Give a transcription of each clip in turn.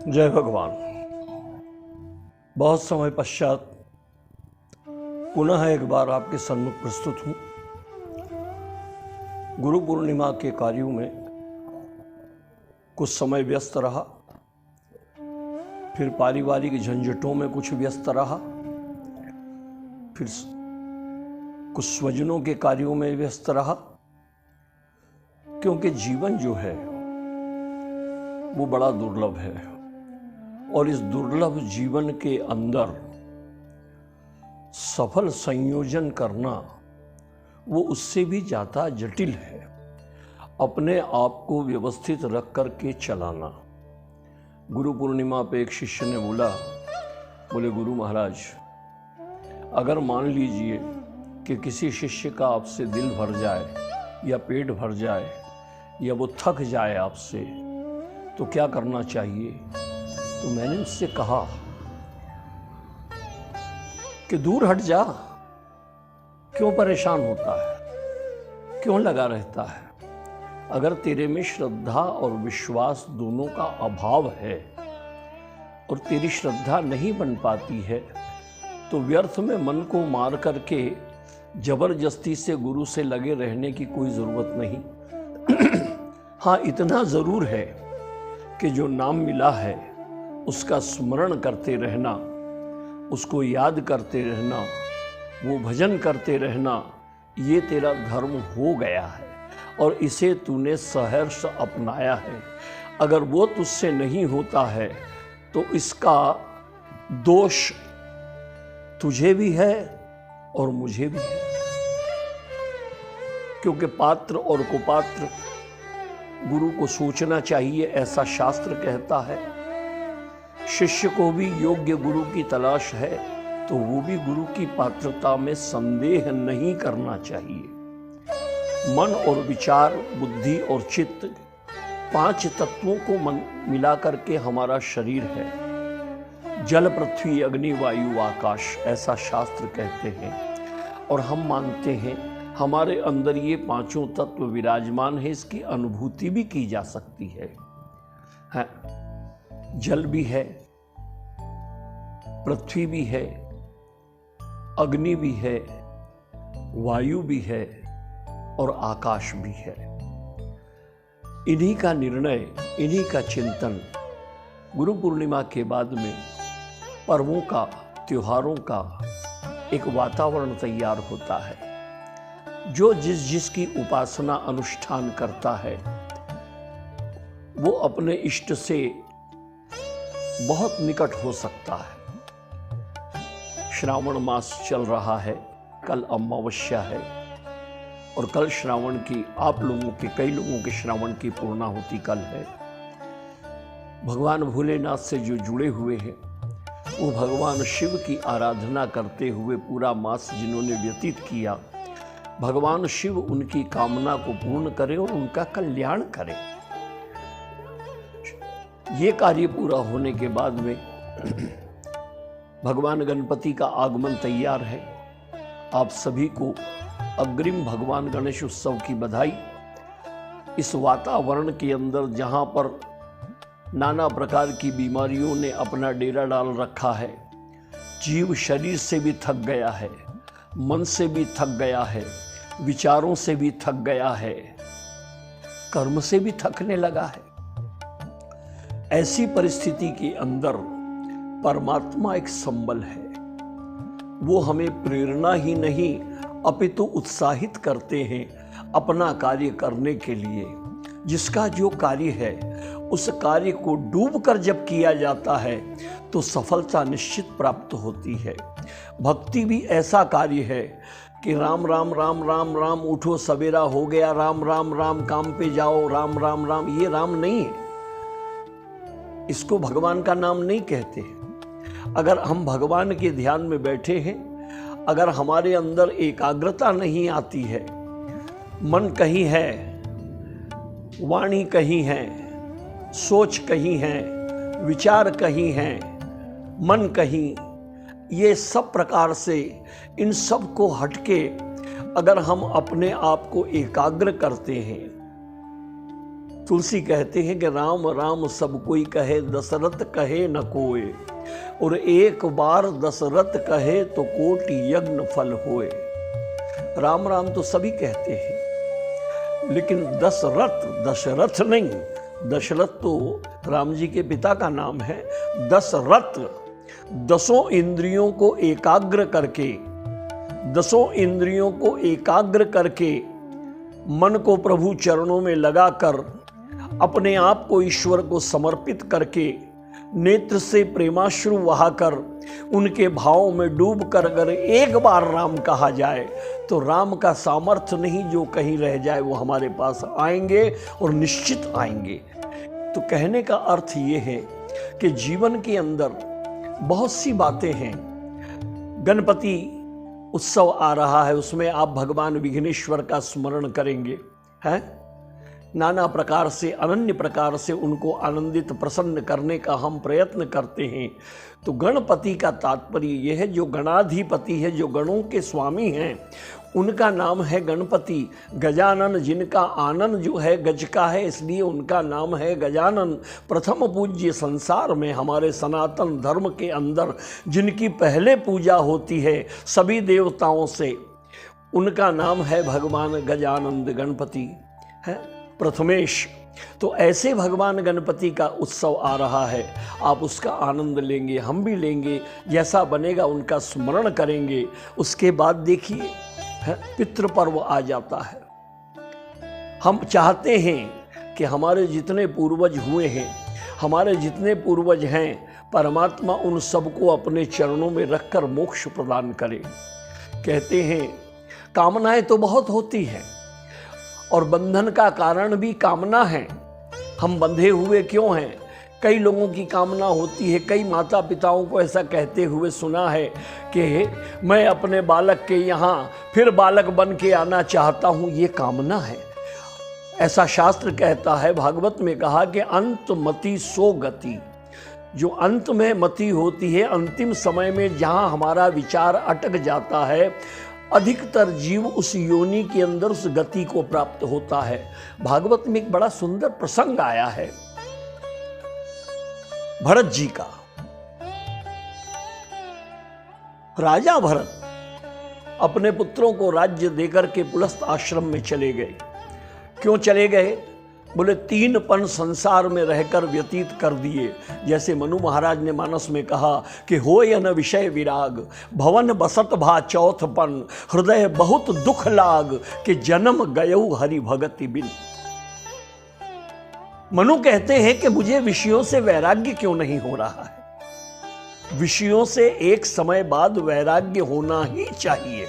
जय भगवान। बहुत समय पश्चात पुनः एक बार आपके सम्मुख प्रस्तुत हूँ। गुरु पूर्णिमा के कार्यों में कुछ समय व्यस्त रहा, फिर पारिवारिक झंझटों में कुछ व्यस्त रहा, फिर कुछ स्वजनों के कार्यों में व्यस्त रहा, क्योंकि जीवन जो है वो बड़ा दुर्लभ है और इस दुर्लभ जीवन के अंदर सफल संयोजन करना वो उससे भी ज़्यादा जटिल है। अपने आप को व्यवस्थित रख कर के चलाना। गुरु पूर्णिमा पे एक शिष्य ने बोले गुरु महाराज, अगर मान लीजिए कि किसी शिष्य का आपसे दिल भर जाए या पेट भर जाए या वो थक जाए आपसे, तो क्या करना चाहिए? तो मैंने उससे कहा कि दूर हट जा, क्यों परेशान होता है, क्यों लगा रहता है? अगर तेरे में श्रद्धा और विश्वास दोनों का अभाव है और तेरी श्रद्धा नहीं बन पाती है, तो व्यर्थ में मन को मार करके जबरदस्ती से गुरु से लगे रहने की कोई ज़रूरत नहीं। हाँ, इतना ज़रूर है कि जो नाम मिला है उसका स्मरण करते रहना, उसको याद करते रहना, वो भजन करते रहना, ये तेरा धर्म हो गया है और इसे तूने सहर्ष अपनाया है। अगर वो तुझसे नहीं होता है तो इसका दोष तुझे भी है और मुझे भी है, क्योंकि पात्र और कुपात्र गुरु को सोचना चाहिए, ऐसा शास्त्र कहता है। शिष्य को भी योग्य गुरु की तलाश है तो वो भी गुरु की पात्रता में संदेह नहीं करना चाहिए। मन और विचार, बुद्धि और चित्त, 5 तत्वों को मिला करके हमारा शरीर है। जल, पृथ्वी, अग्नि, वायु, आकाश, ऐसा शास्त्र कहते हैं और हम मानते हैं हमारे अंदर ये 5 तत्व विराजमान है। इसकी अनुभूति भी की जा सकती है। जल भी है, पृथ्वी भी है, अग्नि भी है, वायु भी है और आकाश भी है। इन्हीं का निर्णय, इन्हीं का चिंतन गुरु पूर्णिमा के बाद में पर्वों का, त्योहारों का एक वातावरण तैयार होता है। जो जिसकी उपासना अनुष्ठान करता है वो अपने इष्ट से बहुत निकट हो सकता है। श्रावण मास चल रहा है, कल अमावस्या है और कल श्रावण की कई लोगों के श्रावण की पूर्णाहुति कल है। भगवान भोलेनाथ से जो जुड़े हुए हैं वो भगवान शिव की आराधना करते हुए पूरा मास जिन्होंने व्यतीत किया, भगवान शिव उनकी कामना को पूर्ण करे और उनका कल्याण करे। ये कार्य पूरा होने के बाद में भगवान गणपति का आगमन तैयार है। आप सभी को अग्रिम भगवान गणेश उत्सव की बधाई। इस वातावरण के अंदर जहां पर नाना प्रकार की बीमारियों ने अपना डेरा डाल रखा है, जीव शरीर से भी थक गया है, मन से भी थक गया है, विचारों से भी थक गया है, कर्म से भी थकने लगा है। ऐसी परिस्थिति के अंदर परमात्मा एक संबल है। वो हमें प्रेरणा ही नहीं अपितु उत्साहित करते हैं अपना कार्य करने के लिए। जिसका जो कार्य है उस कार्य को डूब कर जब किया जाता है तो सफलता निश्चित प्राप्त होती है। भक्ति भी ऐसा कार्य है कि राम राम राम राम राम, उठो सवेरा हो गया, राम राम राम, काम पे जाओ, राम राम राम, ये राम नहीं है। इसको भगवान का नाम नहीं कहते। अगर हम भगवान के ध्यान में बैठे हैं, अगर हमारे अंदर एकाग्रता नहीं आती है, मन कहीं है, वाणी कहीं है, सोच कहीं है, विचार कहीं है, मन कहीं, ये सब प्रकार से इन सब को हटके अगर हम अपने आप को एकाग्र करते हैं तुलसी कहते हैं कि राम राम सब कोई कहे, दशरथ कहे न कोय, और एक बार दशरथ कहे तो कोटि यज्ञ फल होए। राम राम तो सभी कहते हैं, लेकिन दशरथ नहीं, दशरथ तो राम जी के पिता का नाम है। दशरथ 10 इंद्रियों को एकाग्र करके, 10 इंद्रियों को एकाग्र करके, मन को प्रभु चरणों में लगाकर, अपने आप को ईश्वर को समर्पित करके, नेत्र से प्रेमाश्रु बहाकर, उनके भाव में डूब कर अगर एक बार राम कहा जाए तो राम का सामर्थ्य नहीं जो कहीं रह जाए वो हमारे पास आएंगे और निश्चित आएंगे। तो कहने का अर्थ ये है कि जीवन के अंदर बहुत सी बातें हैं। गणपति उत्सव आ रहा है, उसमें आप भगवान विघ्नेश्वर का स्मरण करेंगे, हैं? नाना प्रकार से, अनन्य प्रकार से उनको आनंदित प्रसन्न करने का हम प्रयत्न करते हैं। तो गणपति का तात्पर्य यह है, जो गणाधिपति है, जो गणों के स्वामी हैं, उनका नाम है गणपति। गजानन, जिनका आनन जो है गज का है, इसलिए उनका नाम है गजानन। प्रथम पूज्य संसार में हमारे सनातन धर्म के अंदर जिनकी पहले पूजा होती है सभी देवताओं से, उनका नाम है भगवान गजानंद गणपति है, प्रथमेश। तो ऐसे भगवान गणपति का उत्सव आ रहा है, आप उसका आनंद लेंगे, हम भी लेंगे। जैसा बनेगा उनका स्मरण करेंगे। उसके बाद देखिए पितृपर्व आ जाता है। हम चाहते हैं कि हमारे जितने पूर्वज हुए हैं, हमारे जितने पूर्वज हैं, परमात्मा उन सबको अपने चरणों में रखकर मोक्ष प्रदान करे। कहते हैं कामनाएं तो बहुत होती हैं और बंधन का कारण भी कामना है। हम बंधे हुए क्यों हैं? कई लोगों की कामना होती है, कई माता पिताओं को ऐसा कहते हुए सुना है कि मैं अपने बालक के यहाँ फिर बालक बन के आना चाहता हूँ, ये कामना है। ऐसा शास्त्र कहता है, भागवत में कहा कि अंत मति सो गति। जो अंत में मति होती है, अंतिम समय में जहाँ हमारा विचार अटक जाता है, अधिकतर जीव उस योनि के अंदर उस गति को प्राप्त होता है। भागवत में एक बड़ा सुंदर प्रसंग आया है भरत जी का। राजा भरत अपने पुत्रों को राज्य देकर के पुलस्त आश्रम में चले गए। क्यों चले गए? बोले 3 पन संसार में रहकर व्यतीत कर दिए। जैसे मनु महाराज ने मानस में कहा कि होय न विषय विराग, भवन बसत भा चौथ पन, हृदय बहुत दुख लाग, कि जन्म गयऊ हरि भगति बिन। मनु कहते हैं कि मुझे विषयों से वैराग्य क्यों नहीं हो रहा है। विषयों से एक समय बाद वैराग्य होना ही चाहिए।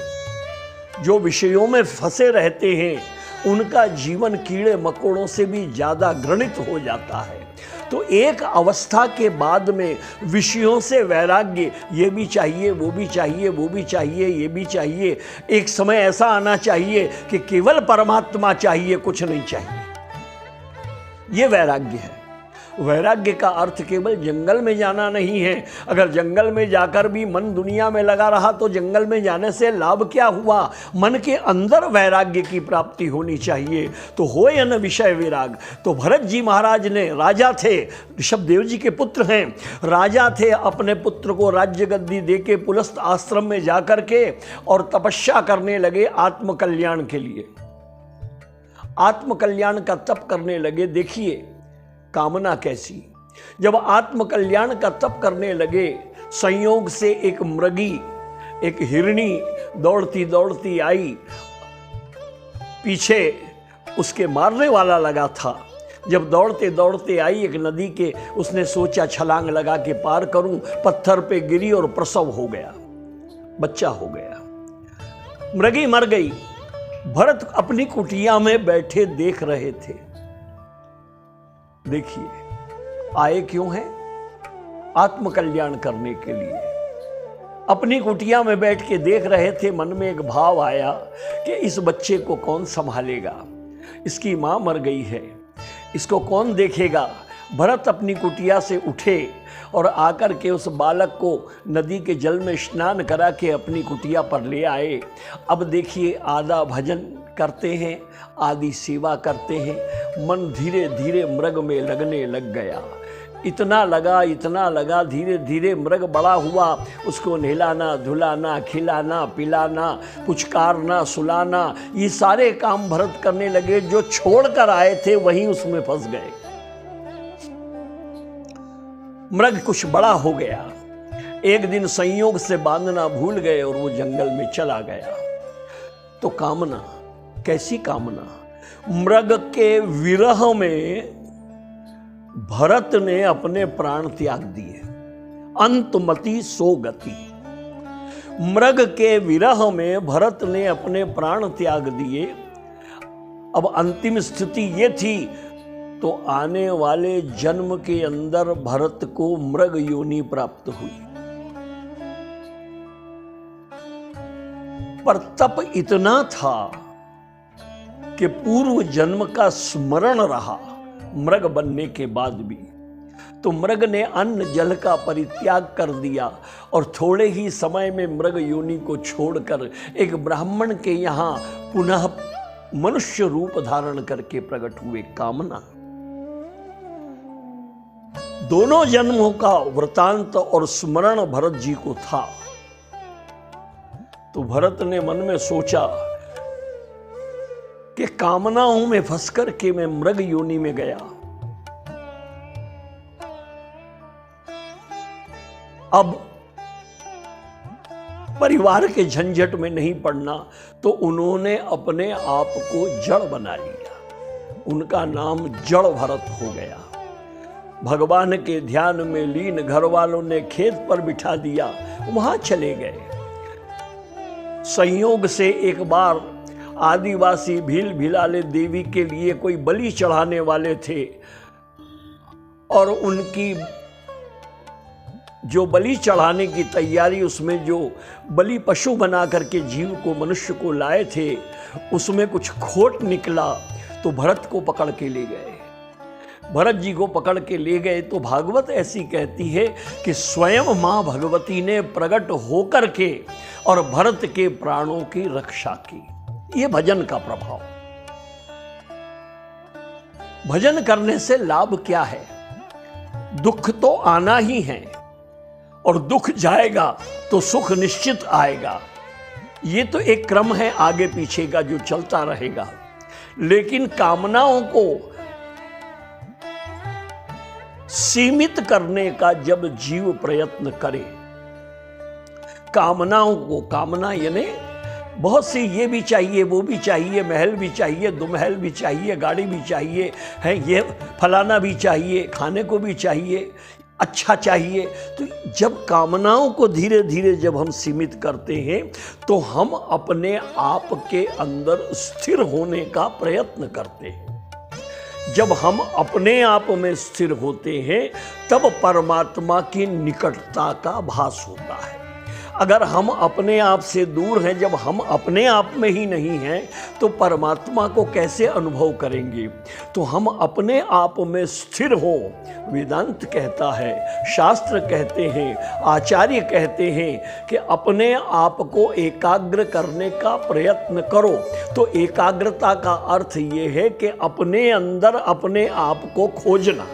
जो विषयों में फंसे रहते हैं उनका जीवन कीड़े मकोड़ों से भी ज्यादा घृणित हो जाता है। तो एक अवस्था के बाद में विषयों से वैराग्य, ये भी चाहिए, वो भी चाहिए, वो भी चाहिए, ये भी चाहिए। एक समय ऐसा आना चाहिए कि केवल परमात्मा चाहिए, कुछ नहीं चाहिए। ये वैराग्य है। वैराग्य का अर्थ केवल जंगल में जाना नहीं है। अगर जंगल में जाकर भी मन दुनिया में लगा रहा तो जंगल में जाने से लाभ क्या हुआ? मन के अंदर वैराग्य की प्राप्ति होनी चाहिए। तो होय न विषय विराग। तो भरत जी महाराज ने, राजा थे, ऋषभदेव जी के पुत्र हैं, राजा थे, अपने पुत्र को राज्य गद्दी दे के पुलस्त आश्रम में जाकर के और तपस्या करने लगे आत्मकल्याण के लिए। आत्मकल्याण का तप करने लगे। देखिए कामना कैसी। जब आत्मकल्याण का तप करने लगे, संयोग से एक मृगी, एक हिरणी दौड़ती दौड़ती आई, पीछे उसके मारने वाला लगा था। जब दौड़ते दौड़ते आई एक नदी के, उसने सोचा छलांग लगा के पार करूं, पत्थर पे गिरी और प्रसव हो गया, बच्चा हो गया, मृगी मर गई। भरत अपनी कुटिया में बैठे देख रहे थे। देखिए आए क्यों हैं? आत्मकल्याण करने के लिए। अपनी कुटिया में बैठ के देख रहे थे। मन में एक भाव आया कि इस बच्चे को कौन संभालेगा, इसकी मां मर गई है, इसको कौन देखेगा। भरत अपनी कुटिया से उठे और आकर के उस बालक को नदी के जल में स्नान करा के अपनी कुटिया पर ले आए। अब देखिए आधा भजन करते हैं, आदि सेवा करते हैं, मन धीरे धीरे मृग में लगने लग गया। इतना लगा, धीरे धीरे मृग बड़ा हुआ। उसको नहलाना, धुलाना, खिलाना, पिलाना, पुचकारना, सुलाना, ये सारे काम भरत करने लगे। जो छोड़कर आए थे वहीं उसमें फंस गए। मृग कुछ बड़ा हो गया। एक दिन संयोग से बांधना भूल गए और वो जंगल में चला गया। तो कामना, कैसी कामना? मृग के विरह में भरत ने अपने प्राण त्याग दिए। अंतमति सो गति। मृग के विरह में भरत ने अपने प्राण त्याग दिए। अब अंतिम स्थिति ये थी, तो आने वाले जन्म के अंदर भरत को मृग योनि प्राप्त हुई। पर तप इतना था कि पूर्व जन्म का स्मरण रहा मृग बनने के बाद भी। तो मृग ने अन्न जल का परित्याग कर दिया और थोड़े ही समय में मृग योनि को छोड़कर एक ब्राह्मण के यहां पुनः मनुष्य रूप धारण करके प्रकट हुए। कामना। दोनों जन्मों का वृतांत और स्मरण भरत जी को था। तो भरत ने मन में सोचा कि कामनाओं में फंस करके मैं मृग योनि में गया। अब परिवार के झंझट में नहीं पड़ना, तो उन्होंने अपने आप को जड़ बना लिया। उनका नाम जड़ भरत हो गया। भगवान के ध्यान में लीन घर वालों ने खेत पर बिठा दिया, वहां चले गए। संयोग से एक बार आदिवासी भील भिलाले देवी के लिए कोई बलि चढ़ाने वाले थे और उनकी जो बलि चढ़ाने की तैयारी, उसमें जो बलि पशु बना करके जीव को, मनुष्य को लाए थे, उसमें कुछ खोट निकला। तो भरत को पकड़ के ले गए। भरत जी को पकड़ के ले गए तो भागवत ऐसी कहती है कि स्वयं मां भगवती ने प्रकट होकर के और भरत के प्राणों की रक्षा की। ये भजन का प्रभाव। भजन करने से लाभ क्या है? दुख तो आना ही है और दुख जाएगा तो सुख निश्चित आएगा। ये तो एक क्रम है आगे पीछे का जो चलता रहेगा। लेकिन कामनाओं को सीमित करने का जब जीव प्रयत्न करे, कामनाओं को, कामना यानी बहुत सी, ये भी चाहिए, वो भी चाहिए, महल भी चाहिए, दुमहल भी चाहिए, गाड़ी भी चाहिए, है ये फलाना भी चाहिए, खाने को भी चाहिए, अच्छा चाहिए। तो जब कामनाओं को धीरे धीरे जब हम सीमित करते हैं, तो हम अपने आप के अंदर स्थिर होने का प्रयत्न करते हैं। जब हम अपने आप में स्थिर होते हैं, तब परमात्मा की निकटता का भास होता है। अगर हम अपने आप से दूर हैं, जब हम अपने आप में ही नहीं हैं, तो परमात्मा को कैसे अनुभव करेंगे? तो हम अपने आप में स्थिर हो। वेदांत कहता है, शास्त्र कहते हैं, आचार्य कहते हैं कि अपने आप को एकाग्र करने का प्रयत्न करो। तो एकाग्रता का अर्थ ये है कि अपने अंदर अपने आप को खोजना।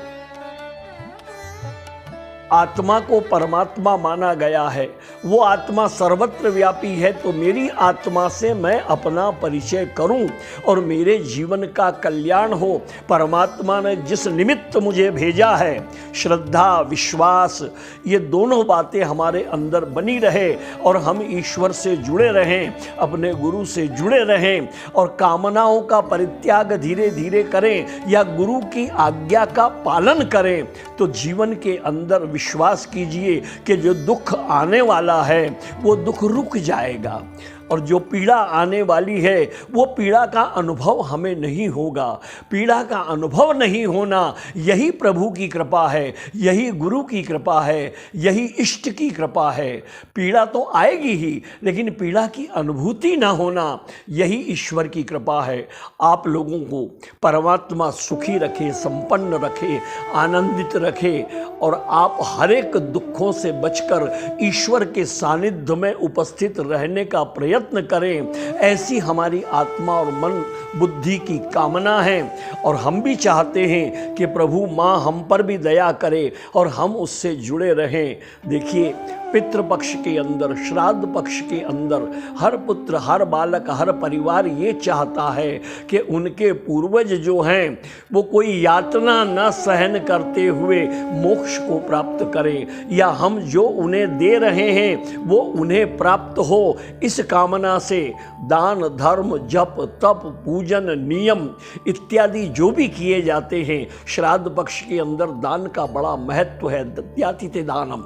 आत्मा को परमात्मा माना गया है, वो आत्मा सर्वत्र व्यापी है। तो मेरी आत्मा से मैं अपना परिचय करूं और मेरे जीवन का कल्याण हो। परमात्मा ने जिस निमित्त मुझे भेजा है, श्रद्धा, विश्वास, ये दोनों बातें हमारे अंदर बनी रहे और हम ईश्वर से जुड़े रहें, अपने गुरु से जुड़े रहें और कामनाओं का परित्याग धीरे धीरे करें या गुरु की आज्ञा का पालन करें। तो जीवन के अंदर विश्वास कीजिए कि जो दुख आने वाला है वो दुख रुक जाएगा और जो पीड़ा आने वाली है वो पीड़ा का अनुभव हमें नहीं होगा। पीड़ा का अनुभव नहीं होना यही प्रभु की कृपा है, यही गुरु की कृपा है, यही इष्ट की कृपा है। पीड़ा तो आएगी ही, लेकिन पीड़ा की अनुभूति ना होना यही ईश्वर की कृपा है। आप लोगों को परमात्मा सुखी रखे, संपन्न रखे, आनंदित रखे और आप हर एक दुखों से बचकर ईश्वर के सानिध्य में उपस्थित रहने का प्रयत्न प्रयत्न करें, ऐसी हमारी आत्मा और मन बुद्धि की कामना है। और हम भी चाहते हैं कि प्रभु माँ हम पर भी दया करे और हम उससे जुड़े रहें। देखिए, पितृपक्ष के अंदर, श्राद्ध पक्ष के अंदर हर पुत्र, हर बालक, हर परिवार ये चाहता है कि उनके पूर्वज जो हैं वो कोई यातना न सहन करते हुए मोक्ष को प्राप्त करें, या हम जो उन्हें दे रहे हैं वो उन्हें प्राप्त हो। इस कामना से दान, धर्म, जप, तप, पूजन, नियम इत्यादि जो भी किए जाते हैं, श्राद्ध पक्ष के अंदर दान का बड़ा महत्व है। दत्यातिथे दानम,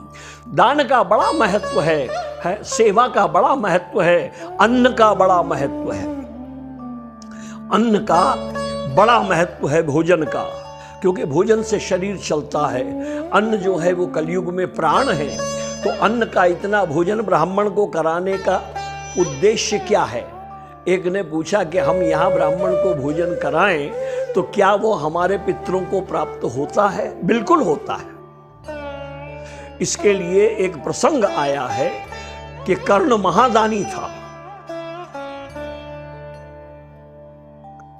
दान का बड़ा महत्व है, सेवा का बड़ा महत्व है, अन्न का बड़ा महत्व है, अन्न का बड़ा महत्व है, भोजन का, क्योंकि भोजन से शरीर चलता है। अन्न जो है वो कलयुग में प्राण है। तो अन्न का इतना भोजन ब्राह्मण को कराने का उद्देश्य क्या है? एक ने पूछा कि हम यहाँ ब्राह्मण को भोजन कराएं तो क्या वो हमारे पितरों को प्राप्त होता है? बिल्कुल होता है। इसके लिए एक प्रसंग आया है कि कर्ण महादानी था।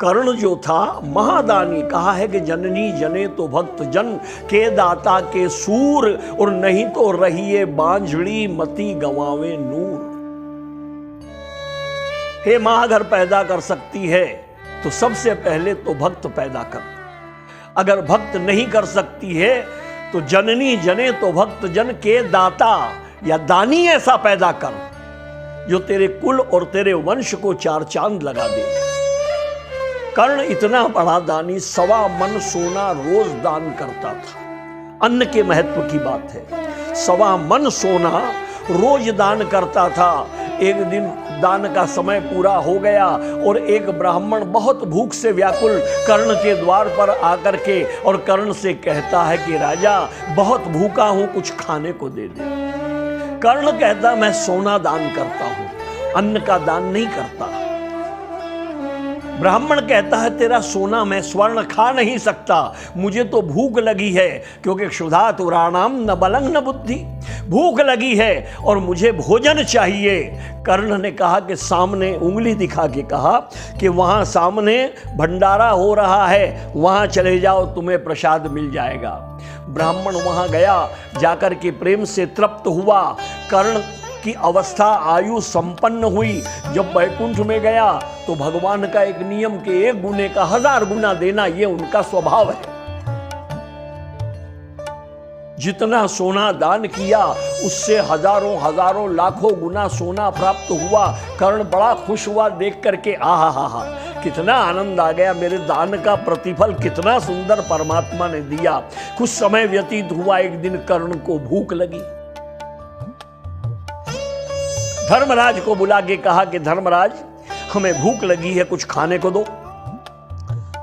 कर्ण जो था महादानी, कहा है कि जननी जने तो भक्त जन के दाता के सूर, और नहीं तो रहिए बांझड़ी मती गंवावे नूर। हे मां, अगर पैदा कर सकती है तो सबसे पहले तो भक्त पैदा कर। अगर भक्त नहीं कर सकती है तो जननी जने तो भक्त जन के दाता या दानी ऐसा पैदा कर जो तेरे कुल और तेरे वंश को चार चांद लगा दे। कर्ण इतना बड़ा दानी 1.25 मन सोना रोज दान करता था। अन्न के महत्व की बात है। 1.25 मन सोना रोज दान करता था। एक दिन दान का समय पूरा हो गया और एक ब्राह्मण बहुत भूख से व्याकुल कर्ण के द्वार पर आकर के और कर्ण से कहता है कि राजा, बहुत भूखा हूं, कुछ खाने को दे दे। कर्ण कहता, मैं सोना दान करता हूं, अन्न का दान नहीं करता। ब्राह्मण कहता है, तेरा सोना मैं स्वर्ण खा नहीं सकता, मुझे तो भूख लगी है, क्योंकि क्षुधा तुराणाम न बलंग न बुद्धि, भूख लगी है और मुझे भोजन चाहिए। कर्ण ने कहा कि सामने उंगली दिखा के कहा कि वहां सामने भंडारा हो रहा है, वहां चले जाओ, तुम्हें प्रसाद मिल जाएगा। ब्राह्मण वहां गया, जाकर के प्रेम से तृप्त हुआ। कर्ण की अवस्था आयु संपन्न हुई। जब वैकुंठ में गया तो भगवान का एक नियम के 1 गुने का 1000 गुना देना, ये उनका स्वभाव है। जितना सोना दान किया उससे हजारों हजारों लाखों गुना सोना प्राप्त हुआ। कर्ण बड़ा खुश हुआ देख करके, आहा हा हा, कितना आनंद आ गया, मेरे दान का प्रतिफल कितना सुंदर परमात्मा ने दिया। कुछ समय व्यतीत हुआ, एक दिन कर्ण को भूख लगी। धर्मराज को बुला के कहा कि धर्मराज, हमें भूख लगी है, कुछ खाने को दो।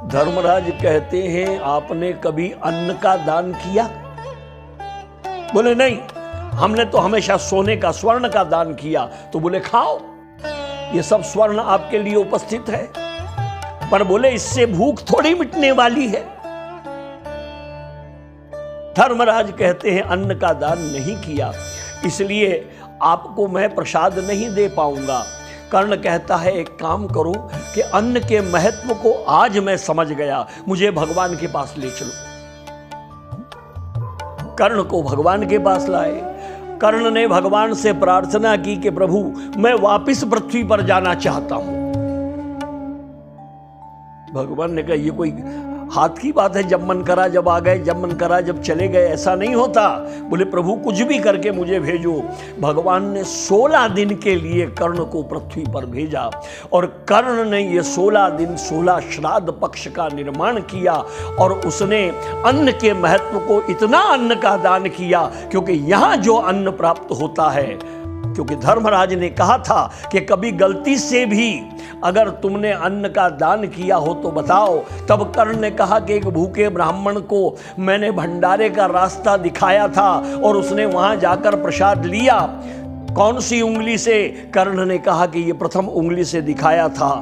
धर्मराज कहते हैं, आपने कभी अन्न का दान किया? बोले नहीं, हमने तो हमेशा सोने का, स्वर्ण का दान किया। तो बोले खाओ, ये सब स्वर्ण आपके लिए उपस्थित है, पर बोले इससे भूख थोड़ी मिटने वाली है। धर्मराज कहते हैं, अन्न का दान नहीं किया, इसलिए आपको मैं प्रसाद नहीं दे पाऊंगा। कर्ण कहता है, एक काम करो कि अन्न के महत्व को आज मैं समझ गया, मुझे भगवान के पास ले चलो। कर्ण को भगवान के पास लाए। कर्ण ने भगवान से प्रार्थना की कि प्रभु, मैं वापिस पृथ्वी पर जाना चाहता हूं। भगवान ने कहा, ये कोई हाथ की बात है, जब मन करा जब आ गए, जब मन करा जब चले गए, ऐसा नहीं होता। बोले प्रभु, कुछ भी करके मुझे भेजो। भगवान ने 16 दिन के लिए कर्ण को पृथ्वी पर भेजा और कर्ण ने ये 16 दिन 16 श्राद्ध पक्ष का निर्माण किया और उसने अन्न के महत्व को, इतना अन्न का दान किया, क्योंकि यहां जो अन्न प्राप्त होता है, क्योंकि धर्मराज ने कहा था कि कभी गलती से भी अगर तुमने अन्न का दान किया हो तो बताओ। तब कर्ण ने कहा कि एक भूखे ब्राह्मण को मैंने भंडारे का रास्ता दिखाया था और उसने वहां जाकर प्रसाद लिया। कौन सी उंगली से? कर्ण ने कहा कि ये प्रथम उंगली से दिखाया था।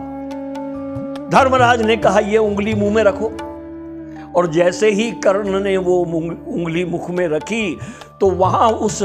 धर्मराज ने कहा, ये उंगली मुंह में रखो और जैसे ही कर्ण ने वो उंगली मुख में रखी तो वहाँ उस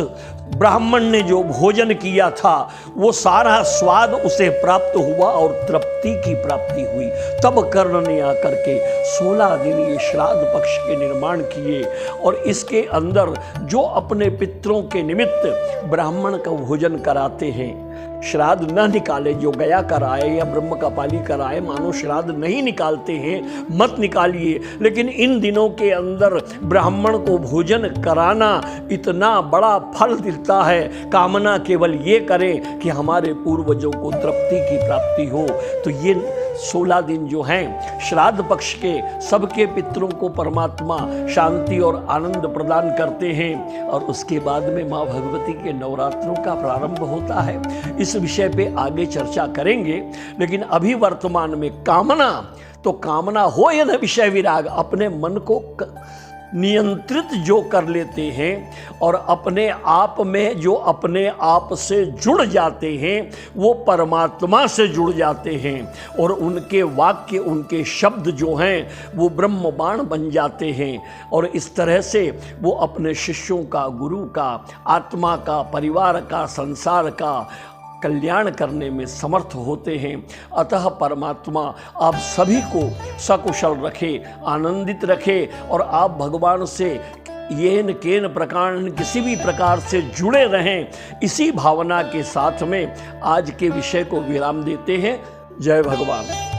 ब्राह्मण ने जो भोजन किया था वो सारा स्वाद उसे प्राप्त हुआ और तृप्ति की प्राप्ति हुई। तब कर्ण ने आकर के 16 दिन ये श्राद्ध पक्ष के निर्माण किए और इसके अंदर जो अपने पितरों के निमित्त ब्राह्मण का भोजन कराते हैं, श्राद्ध न निकाले, जो गया कराए या ब्रह्म कपाली कराए, मानो श्राद्ध नहीं निकालते हैं, मत निकालिए, लेकिन इन दिनों के अंदर ब्राह्मण को भोजन कराना इतना बड़ा फल देता है। कामना केवल ये करें कि हमारे पूर्वजों को तृप्ति की प्राप्ति हो। तो ये 16 दिन जो हैं श्राद्ध पक्ष के, सबके पितरों को परमात्मा शांति और आनंद प्रदान करते हैं और उसके बाद में माँ भगवती के नवरात्रों का प्रारंभ होता है। इस विषय पे आगे चर्चा करेंगे, लेकिन अभी वर्तमान में कामना, तो कामना हो या न विषय विराग, अपने मन को नियंत्रित जो कर लेते हैं और अपने आप में जो अपने आप से जुड़ जाते हैं वो परमात्मा से जुड़ जाते हैं और उनके वाक्य, उनके शब्द जो हैं वो ब्रह्म बाण बन जाते हैं और इस तरह से वो अपने शिष्यों का, गुरु का, आत्मा का, परिवार का, संसार का कल्याण करने में समर्थ होते हैं। अतः परमात्मा आप सभी को सकुशल रखे, आनंदित रखे और आप भगवान से येन केन प्रकार किसी भी प्रकार से जुड़े रहें। इसी भावना के साथ में आज के विषय को विराम देते हैं। जय भगवान।